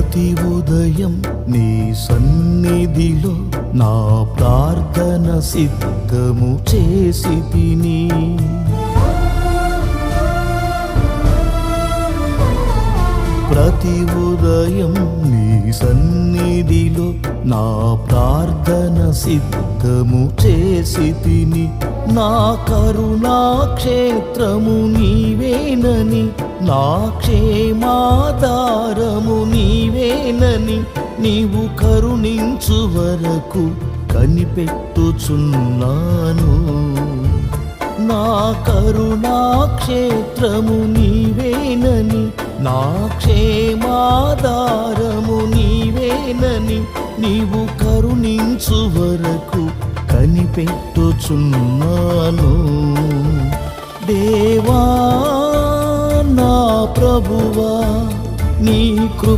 ప్రతి ఉదయం నీ సన్నిధిలో నా ప్రార్థన సిద్ధము చేసి తిని ప్రతి ఉదయం నీ సన్నిధిలో నా ప్రార్థన సిద్ధము చేసి తిని నా కరుణా క్షేత్రము నీవేనని నా క్షేమాధారము నీవేనని నీవు కరుణించు వరకు కనిపెట్టుచున్నాను నా కరుణా క్షేత్రము నీవేనని నా క్షేమాధారము నీవేనని నీవు కరుణించు వరకు కనిపెట్టుచున్నాను దేవా నా ప్రభువా నీ కృప